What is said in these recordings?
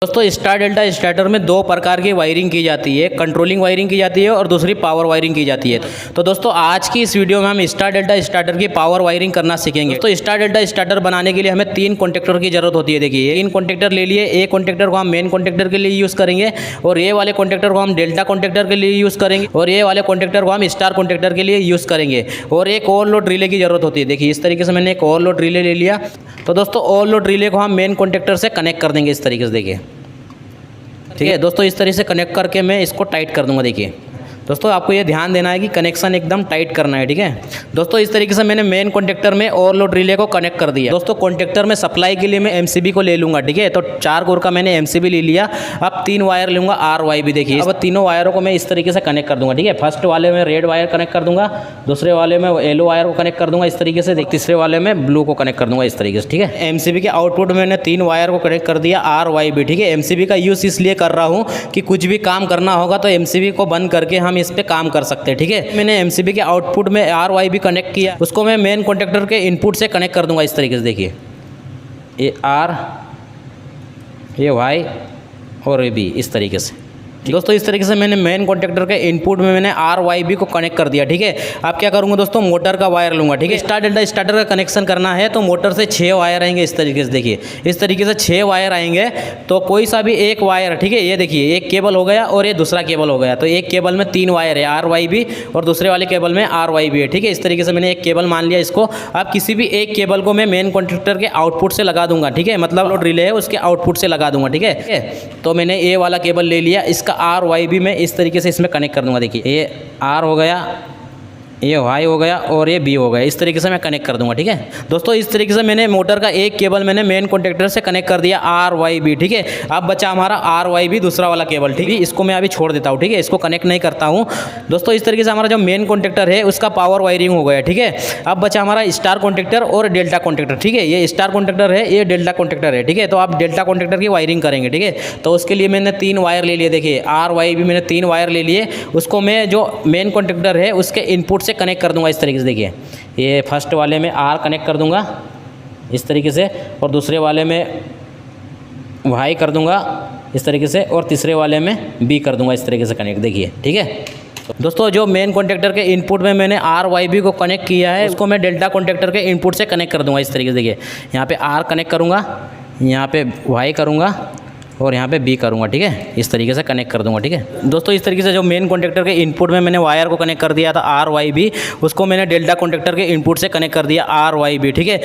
दोस्तों star delta starter में दो प्रकार की वायरिंग की जाती है, कंट्रोलिंग वायरिंग की जाती है और दूसरी पावर वायरिंग की जाती है। तो दोस्तों आज की इस वीडियो में हम स्टार डेल्टा स्टार्टर की पावर वायरिंग करना सीखेंगे। तो स्टार डेल्टा स्टार्टर बनाने के लिए हमें 3 कॉन्टेक्टर की जरूरत होती है। देखिए 3 कॉन्टेक्टर ले लिए, एक कॉन्टेक्टर को हम मेन कॉन्टेक्टर के लिए यूज़ करेंगे और ये वाले कॉन्टेक्टर को हम डेल्टा कॉन्टेक्टर के लिए यूज़ करेंगे और ये वाले कॉन्टेक्टर को हम स्टार कॉन्टेक्टर के लिए यूज़ करेंगे। और एक ओवरलोड रिले की जरूरत होती है। देखिए इस तरीके से मैंने एक ओवरलोड रिले ले लिया। तो दोस्तों ओवरलोड रिले को हम मेन कॉन्टेक्टर से कनेक्ट कर देंगे इस तरीके से। देखिए ठीक है दोस्तों, इस तरीके से कनेक्ट करके मैं इसको टाइट कर दूंगा। देखिए दोस्तों आपको ये ध्यान देना है कि कनेक्शन एकदम टाइट करना है। ठीक है दोस्तों, इस तरीके से मैंने मेन कॉन्टेक्टर में ओवरलोड रिले को कनेक्ट कर दिया। दोस्तों कॉन्टेक्टर में सप्लाई के लिए मैं एमसीबी को ले लूँगा। ठीक है, तो 4 कोर का मैंने एमसीबी ले लिया। अब 3 वायर लूँगा RYB। देखिए अब तीनों वायरों को मैं इस तरीके से कनेक्ट कर दूँगा। ठीक है, फर्स्ट वाले में रेड वायर कनेक्ट कर दूँगा, दूसरे वाले में येलो वायर को कनेक्ट कर दूँगा इस तरीके से, तीसरे वाले में ब्लू को कनेक्ट कर दूँगा इस तरीके से। ठीक है, एमसीबी के आउटपुट में मैंने 3 वायर को कनेक्ट कर दिया RYB। ठीक है, एमसीबी का यूज़ इसलिए कर रहा हूँ कि कुछ भी काम करना होगा तो एमसीबी को बंद करके हम इस पर काम कर सकते हैं। ठीक है, मैंने एमसीबी के आउटपुट में RYB कनेक्ट किया, उसको मैं मेन कॉन्टेक्टर के इनपुट से कनेक्ट कर दूंगा इस तरीके से। देखिए ये R, ये Y और ये B इस तरीके से। दोस्तों इस तरीके से मैंने मेन कॉन्टेक्टर के इनपुट में मैंने RYB को कनेक्ट कर दिया। ठीक है, अब क्या करूंगा दोस्तों, मोटर का वायर लूंगा। ठीक है, स्टार डेल्टा स्टार्टर का कनेक्शन करना है तो मोटर से 6 वायर आएंगे इस तरीके से। देखिए इस तरीके से 6 वायर आएंगे, तो कोई सा भी एक वायर, ठीक है, ये देखिए एक केबल हो गया और ये दूसरा केबल हो गया। तो एक केबल में 3 वायर है RYB और दूसरे वाले केबल में RYB है। ठीक है, इस तरीके से मैंने एक केबल मान लिया इसको। अब किसी भी एक केबल को मैं मेन कॉन्टेक्टर के आउटपुट से लगा दूंगा। ठीक है, मतलब लोड रिले है उसके आउटपुट से लगा दूंगा। ठीक है, तो मैंने ये वाला केबल ले लिया, इसका RYB में इस तरीके से इसमें कनेक्ट कर दूंगा। देखिए ये R हो गया, ये Y हो गया और ये B हो गया। इस तरीके से मैं कनेक्ट कर दूंगा। ठीक है दोस्तों, इस तरीके से मैंने मोटर का एक केबल मैंने मेन कॉन्टेक्टर से कनेक्ट कर दिया RYB। ठीक है, अब बचा हमारा RYB दूसरा वाला केबल। ठीक है, इसको मैं अभी छोड़ देता हूँ। ठीक है, इसको कनेक्ट नहीं करता हूँ। दोस्तों इस तरीके से हमारा जो मेन कॉन्टेक्टर है उसका पावर वायरिंग हो गया। ठीक है, अब बचा हमारा स्टार कॉन्टेक्टर और डेल्टा कॉन्टेक्टर। ठीक है, ये स्टार कॉन्टेक्टर है, ये डेल्टा कॉन्टेक्टर है। ठीक है, तो आप डेल्टा कॉन्टेक्टर की वायरिंग करेंगे। ठीक है, तो उसके लिए मैंने 3 वायर ले लिए। देखिए RYB मैंने 3 वायर ले लिए, उसको मैं जो मेन कॉन्टेक्टर है उसके इनपुट से कनेक्ट कर दूंगा इस तरीके से। देखिए ये फर्स्ट वाले में R कनेक्ट कर दूंगा इस तरीके से और दूसरे वाले में Y कर दूंगा इस तरीके से और तीसरे वाले में B कर दूंगा इस तरीके से कनेक्ट। देखिए ठीक है दोस्तों, जो मेन कॉन्टेक्टर के इनपुट में मैंने RYB को कनेक्ट किया है उसको मैं डेल्टा कॉन्टेक्टर के इनपुट से कनेक्ट कर दूंगा इस तरीके से। देखिए यहाँ पे R कनेक्ट करूँगा, यहाँ पे Y करूँगा और यहाँ पे B करूँगा। ठीक है, इस तरीके से कनेक्ट कर दूंगा। ठीक है दोस्तों, इस तरीके से जो मेन कॉन्टेक्टर के इनपुट में मैंने वायर को कनेक्ट कर दिया था RYB, उसको मैंने डेल्टा कॉन्टेक्टर के इनपुट से कनेक्ट कर दिया RYB। ठीक है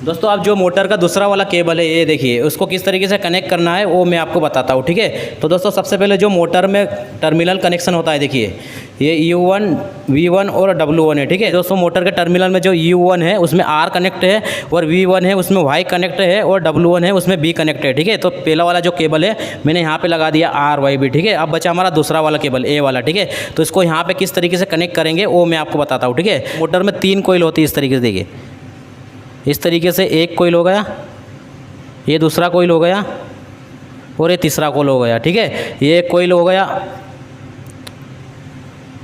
दोस्तों, अब जो मोटर का दूसरा वाला केबल है ये देखिए, उसको किस तरीके से कनेक्ट करना है वो मैं आपको बताता हूँ। ठीक है, तो दोस्तों सबसे पहले जो मोटर में टर्मिनल कनेक्शन होता है, देखिए ये U1, V1 और W1 है। ठीक है दोस्तों, मोटर के टर्मिनल में जो U1 है उसमें R कनेक्ट है और V1 है उसमें Y कनेक्ट है और W1 है उसमें B कनेक्ट है। ठीक है, तो पहला वाला जो केबल है मैंने यहाँ पे लगा दिया RYB। ठीक है, अब बचा हमारा दूसरा वाला केबल A वाला। ठीक है, तो इसको यहाँ पे किस तरीके से कनेक्ट करेंगे वो मैं आपको बताता हूँ। ठीक है, मोटर में 3 कोइल होती है इस तरीके से। देखिए इस तरीके से एक कोइल हो गया, ये दूसरा कोइल हो गया और ये तीसरा कोइल हो गया। ठीक है, ये कोइल हो गया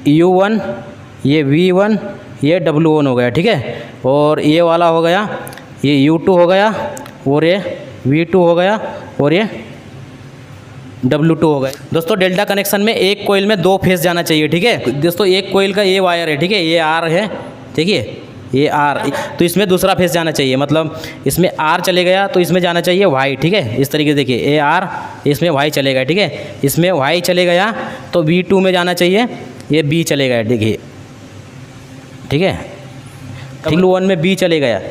U1, ये V1, ये W1 हो गया। ठीक है, और ये वाला हो गया, ये U2 हो गया और ये V2 हो गया और ये W2 हो गया। दोस्तों डेल्टा कनेक्शन में एक कोइल में 2 फेस जाना चाहिए। ठीक है दोस्तों, एक कोइल का ये वायर है। ठीक है, ये R है, देखिए ये R, तो इसमें दूसरा फेस जाना चाहिए, मतलब इसमें R चले गया तो इसमें जाना चाहिए Y। ठीक है, इस तरीके से देखिए ये R, इसमें Y चलेगा। ठीक है, इसमें Y चले गया तो V2 में जाना चाहिए, ये B चलेगा। देखिए ठीक है, W1 में B चले गया,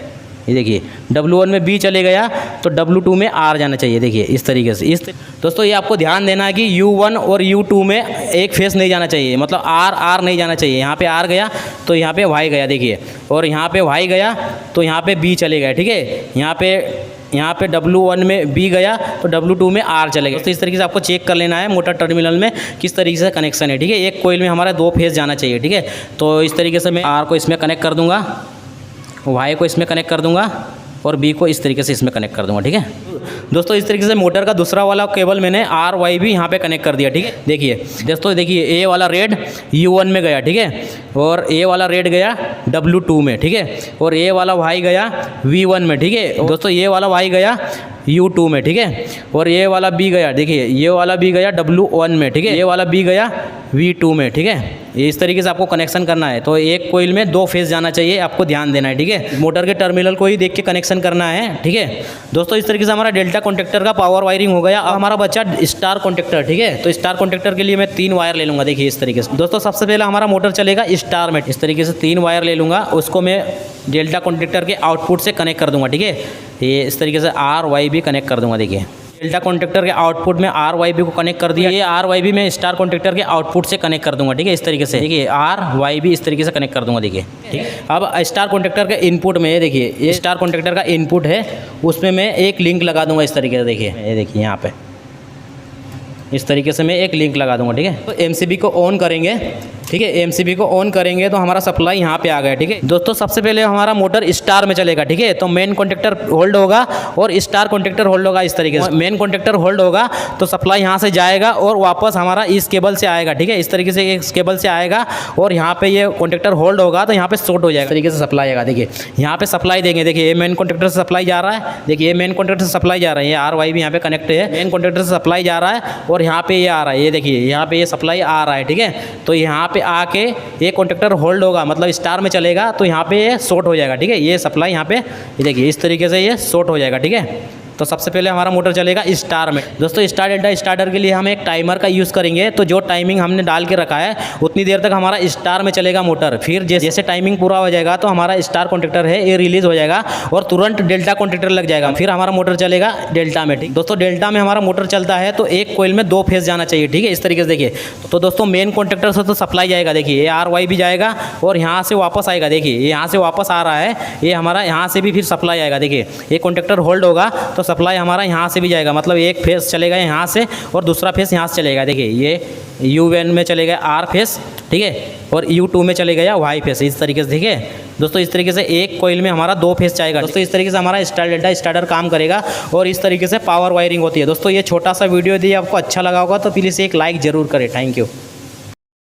ये देखिए W1 में B चले गया तो W2 में R जाना चाहिए। देखिए इस तरीके से। दोस्तों ये आपको ध्यान देना है कि U1 और U2 में एक फेस नहीं जाना चाहिए, मतलब R नहीं जाना चाहिए। यहाँ पे R गया तो यहाँ पे Y गया। देखिए, और यहाँ पे Y गया तो यहाँ पे B चले गया। ठीक है, यहाँ पे W1 में B गया तो W2 में R चलेगा। तो इस तरीके से आपको चेक कर लेना है मोटर टर्मिनल में किस तरीके से कनेक्शन है। ठीक है, एक कोइल में हमारा 2 फेस जाना चाहिए। ठीक है, तो इस तरीके से मैं R को इसमें कनेक्ट कर दूँगा, Y को इसमें कनेक्ट कर दूंगा और B को इस तरीके से इसमें कनेक्ट कर दूंगा। ठीक है दोस्तों, इस तरीके से मोटर का दूसरा वाला केबल मैंने RYB यहाँ पे कनेक्ट कर दिया। ठीक है, देखिए दोस्तों, देखिए ए वाला रेड U1 में गया। ठीक है, और ए वाला रेड गया W2 में। ठीक है, और ए वाला Y गया V1 में। ठीक है दोस्तों, ये वाला Y गया U2 में, ठीक है। और ये वाला B गया, देखिए ये वाला B गया W1 में, ठीक है। ये वाला B गया V2 में, ठीक है। ये इस तरीके से आपको कनेक्शन करना है। तो एक कोयल में 2 फेज जाना चाहिए, आपको ध्यान देना है, ठीक है। मोटर के टर्मिनल को ही देख के कनेक्शन करना है, ठीक है दोस्तों। इस तरीके से हमारा डेल्टा कॉन्टेक्टर का पावर वायरिंग हो गया। अब हमारा बच्चा स्टार कॉन्टेक्टर, ठीक है। तो स्टार कॉन्टेक्टर के लिए मैं 3 वायर ले लूँगा, देखिए इस तरीके से दोस्तों। सबसे पहले हमारा मोटर चलेगा स्टार में, इस तरीके से 3 वायर ले लूँगा, उसको मैं डेल्टा कॉन्टेक्टर के आउटपुट से कनेक्ट कर दूँगा, ठीक है। ये इस तरीके से RYB कनेक्ट कर दूँगा, देखिए डेल्टा कॉन्टेक्टर के आउटपुट में RYB को कनेक्ट कर दिया। ये RYB में स्टार कॉन्टेक्टर के आउटपुट से कनेक्ट कर दूंगा, ठीक है इस तरीके से, देखिए RYB इस तरीके से कनेक्ट कर दूंगा, देखिए ठीक। अब स्टार कॉन्टेक्टर के इनपुट में ये देखिए, ये स्टार कॉन्टेक्टर का इनपुट है, उसमें मैं एक लिंक लगा दूंगा इस तरीके से, देखिए ये देखिए यहाँ पे इस तरीके से मैं एक लिंक लगा दूंगा, ठीक है। तो MCB को ऑन करेंगे, ठीक है। MCB को ऑन करेंगे तो हमारा सप्लाई यहाँ पे आ गया, ठीक है दोस्तों। सबसे पहले हमारा मोटर स्टार में चलेगा, ठीक है। तो मेन कॉन्टेक्टर होल्ड होगा और स्टार कॉन्टेक्टर होल्ड होगा इस तरीके से। मेन कॉन्टेक्टर होल्ड होगा तो सप्लाई यहाँ से जाएगा और वापस हमारा इस केबल से आएगा, ठीक है। इस तरीके से इस केबल से आएगा और यहाँ पे ये कॉन्टेक्टर होल्ड होगा तो यहाँ पे शॉर्ट हो जाएगा, इस तरीके से सप्लाई आएगा। देखिए यहाँ पे सप्लाई देंगे, देखिए ये मेन कॉन्टेक्टर से सप्लाई जा रहा है, देखिए ये मेन कॉन्टेक्टर से सप्लाई जा रहा है, ये RYB यहाँ पे कनेक्ट है, मेन कॉन्टेक्टर से सप्लाई जा रहा है और यहाँ पे ये आ रहा है, ये देखिए यहाँ पे ये सप्लाई आ रहा है, ठीक है। तो यहाँ पे आके ये कॉन्टेक्टर होल्ड होगा, मतलब स्टार में चलेगा तो यहाँ पे ये शॉर्ट हो जाएगा, ठीक है। ये सप्लाई यहाँ पे ये देखिए इस तरीके से ये शॉर्ट हो जाएगा, ठीक है। तो सबसे पहले हमारा मोटर चलेगा स्टार में दोस्तों। स्टार डेल्टा स्टार्टर के लिए हम एक टाइमर का यूज़ करेंगे, तो जो टाइमिंग हमने डाल के रखा है उतनी देर तक हमारा स्टार में चलेगा मोटर। फिर जैसे टाइमिंग पूरा हो जाएगा तो हमारा स्टार कॉन्टेक्टर है ये रिलीज़ हो जाएगा और तुरंत डेल्टा कॉन्टेक्टर लग जाएगा, फिर हमारा मोटर चलेगा डेल्टा में, ठीक दोस्तों। डेल्टा में हमारा मोटर चलता है तो एक कोयल में 2 फेज जाना चाहिए, ठीक है इस तरीके से। देखिए तो दोस्तों मेन कॉन्टेक्टर से तो सप्लाई जाएगा, देखिए ये RYB जाएगा और यहाँ से वापस आएगा, देखिए ये यहाँ से वापस आ रहा है, ये हमारा यहाँ से भी फिर सप्लाई आएगा। देखिए ये कॉन्टेक्टर होल्ड होगा तो सप्लाई हमारा यहाँ से भी जाएगा, मतलब एक फेस चलेगा यहाँ से और दूसरा फेस यहाँ से चलेगा। देखिए ये U1 में चलेगा R फेस, ठीक है, और U2 में चलेगा या Y फेस, इस तरीके से। ठीक है दोस्तों, इस तरीके से एक कोयल में हमारा 2 फेस जाएगा दोस्तों। इस तरीके से हमारा स्टार डेल्टा स्टार्टर काम करेगा और इस तरीके से पावर वायरिंग होती है दोस्तों। ये छोटा सा वीडियो यदि आपको अच्छा लगा होगा तो प्लीज़ एक लाइक ज़रूर करें। Thank you.